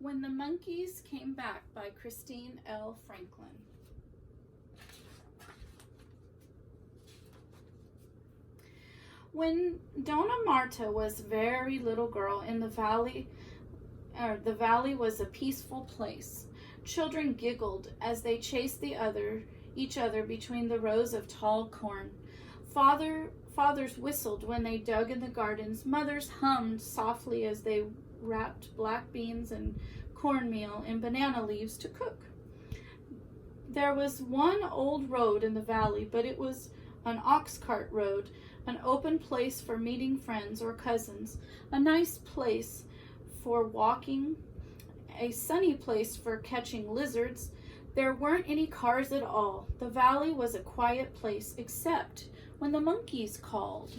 When the Monkeys Came Back by Christine L. Franklin. When Dona Marta was a very little girl in the valley was a peaceful place. Children giggled as they chased each other between the rows of tall corn. Fathers whistled when they dug in the gardens. Mothers hummed softly as they wrapped black beans and cornmeal in banana leaves to cook. There was one old road in the valley, but it was an ox cart road, an open place for meeting friends or cousins, a nice place for walking, a sunny place for catching lizards. There weren't any cars at all. The valley was a quiet place, except when the monkeys called.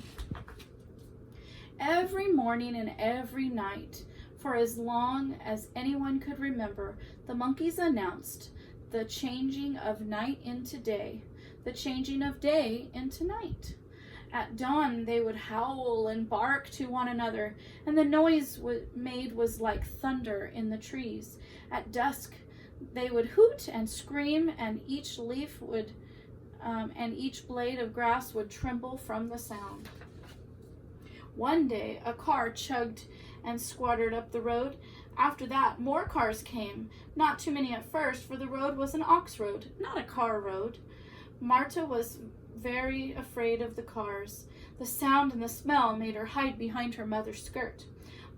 Every morning and every night, for as long as anyone could remember, the monkeys announced the changing of night into day, the changing of day into night. At dawn, they would howl and bark to one another, and the noise made was like thunder in the trees. At dusk, they would hoot and scream, and each leaf and each blade of grass would tremble from the sound. One day, a car chugged and squattered up the road. After that, more cars came. Not too many at first, for the road was an ox road, not a car road. Marta was very afraid of the cars. The sound and the smell made her hide behind her mother's skirt.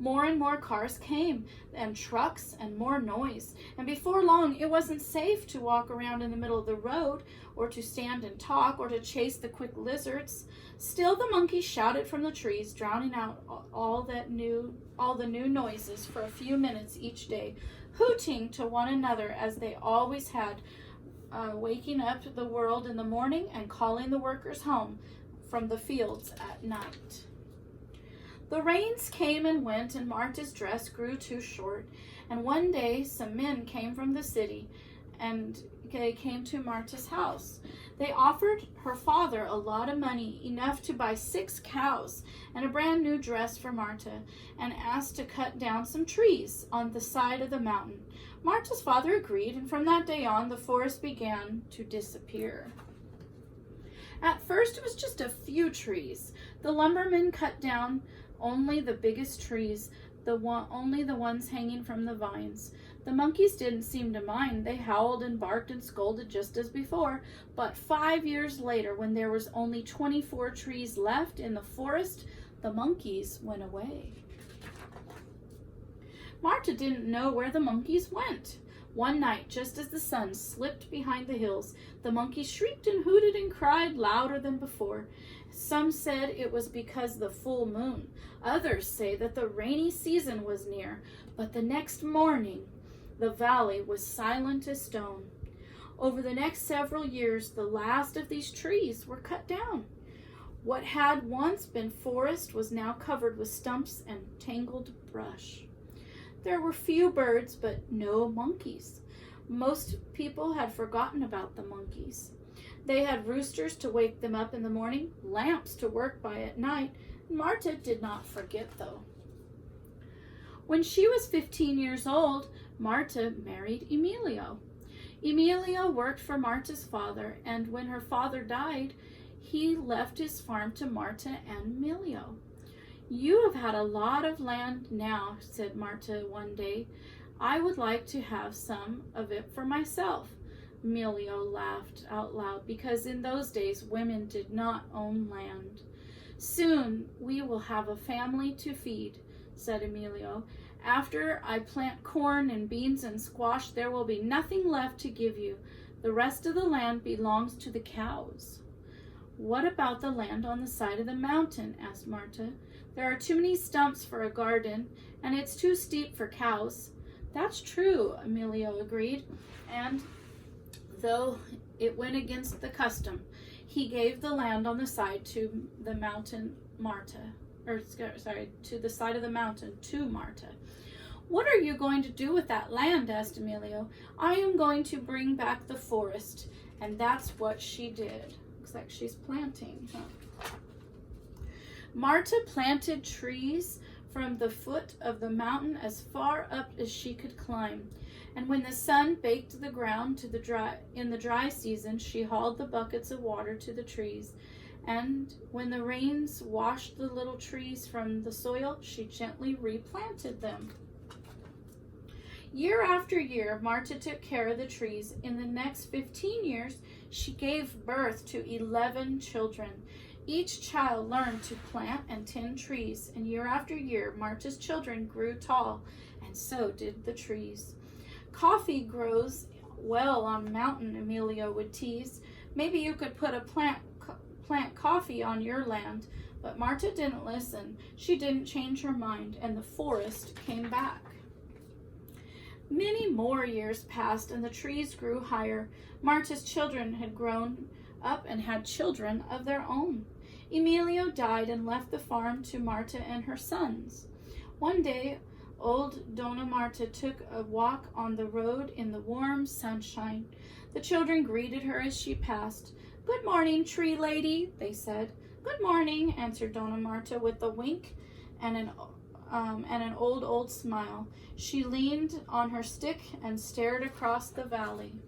More and more cars came, and trucks, and more noise. And before long, it wasn't safe to walk around in the middle of the road, or to stand and talk, or to chase the quick lizards. Still the monkeys shouted from the trees, drowning out all the new noises for a few minutes each day, hooting to one another as they always had, waking up the world in the morning and calling the workers home from the fields at night. The rains came and went, and Marta's dress grew too short. And one day some men came from the city, and they came to Marta's house. They offered her father a lot of money, enough to buy 6 cows and a brand new dress for Marta, and asked to cut down some trees on the side of the mountain. Marta's father agreed, and from that day on, the forest began to disappear. At first, it was just a few trees. The lumbermen cut down only the biggest trees, only the ones hanging from the vines. The monkeys didn't seem to mind. They howled and barked and scolded just as before. But 5 years later, when there was only 24 trees left in the forest, the monkeys went away. Marta didn't know where the monkeys went. One night, just as the sun slipped behind the hills, the monkeys shrieked and hooted and cried louder than before. Some said it was because of the full moon. Others say that the rainy season was near. But the next morning, the valley was silent as stone. Over the next several years, the last of these trees were cut down. What had once been forest was now covered with stumps and tangled brush. There were few birds, but no monkeys. Most people had forgotten about the monkeys. They had roosters to wake them up in the morning, lamps to work by at night. Marta did not forget, though. When she was 15 years old, Marta married Emilio. Emilio worked for Marta's father, and when her father died, he left his farm to Marta and Emilio. "You have had a lot of land now," said Marta one day. "I would like to have some of it for myself." Emilio laughed out loud, because in those days women did not own land. "Soon we will have a family to feed," said Emilio. "After I plant corn and beans and squash, there will be nothing left to give you. The rest of the land belongs to the cows." "What about the land on the side of the mountain?" asked Marta. "There are too many stumps for a garden, and it's too steep for cows." "That's true," Emilio agreed, and though it went against the custom, he gave the land on the side to the mountain to the side of the mountain to Marta. "What are you going to do with that land?" asked Emilio. "I am going to bring back the forest," and that's what she did. Looks like she's planting, huh? Marta planted trees from the foot of the mountain as far up as she could climb. And when the sun baked the ground in the dry season, she hauled the buckets of water to the trees. And when the rains washed the little trees from the soil, she gently replanted them. Year after year, Marta took care of the trees. In the next 15 years, she gave birth to 11 children. Each child learned to plant and tend trees, and year after year, Marta's children grew tall, and so did the trees. Coffee grows well on a mountain, Emilio would tease. Maybe you could put a plant coffee on your land. But Marta didn't listen. She didn't change her mind, and the forest came back. Many more years passed, and the trees grew higher. Marta's children had grown up and had children of their own. Emilio died and left the farm to Marta and her sons. One day, old Dona Marta took a walk on the road in the warm sunshine. The children greeted her as she passed. "Good morning, tree lady," they said. "Good morning," answered Dona Marta with a wink and an old smile. She leaned on her stick and stared across the valley.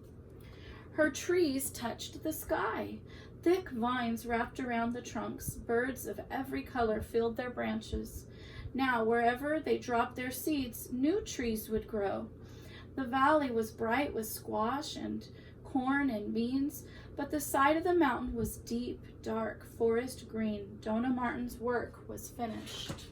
Her trees touched the sky. Thick vines wrapped around the trunks. Birds of every color filled their branches. Now, wherever they dropped their seeds, new trees would grow. The valley was bright with squash and corn and beans, but the side of the mountain was deep, dark, forest green. Dona Marta's work was finished.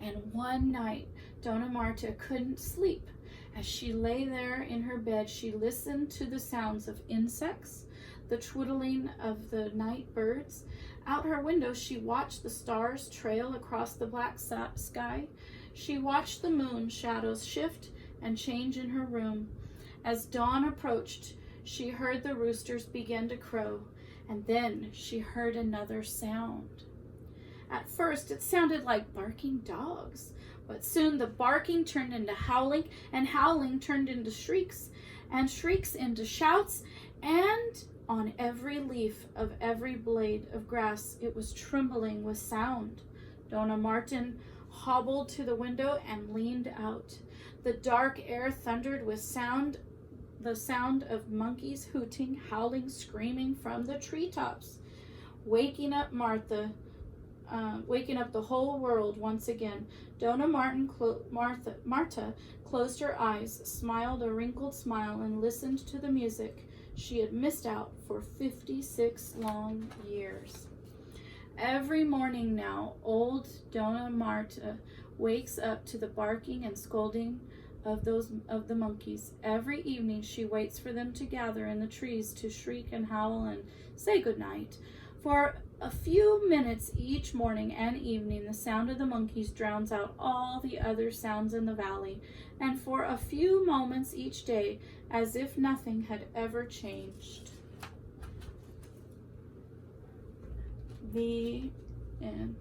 And one night, Dona Marta couldn't sleep. As she lay there in her bed, she listened to the sounds of insects, the twittering of the night birds. Out her window, she watched the stars trail across the black sky. She watched the moon shadows shift and change in her room. As dawn approached, she heard the roosters begin to crow, and then she heard another sound. At first, it sounded like barking dogs, but soon the barking turned into howling, and howling turned into shrieks, and shrieks into shouts, and on every leaf of every blade of grass it was trembling with sound. Dona Marta hobbled to the window and leaned out. The dark air thundered with the sound of monkeys hooting, howling, screaming from the treetops, waking up the whole world once again. Dona Marta closed her eyes, smiled a wrinkled smile, and listened to the music she had missed out for 56 long years. Every morning now, old Dona Marta wakes up to the barking and scolding of the monkeys. Every evening she waits for them to gather in the trees to shriek and howl and say good night. For a few minutes each morning and evening, the sound of the monkeys drowns out all the other sounds in the valley, and for a few moments each day, as if nothing had ever changed. The end.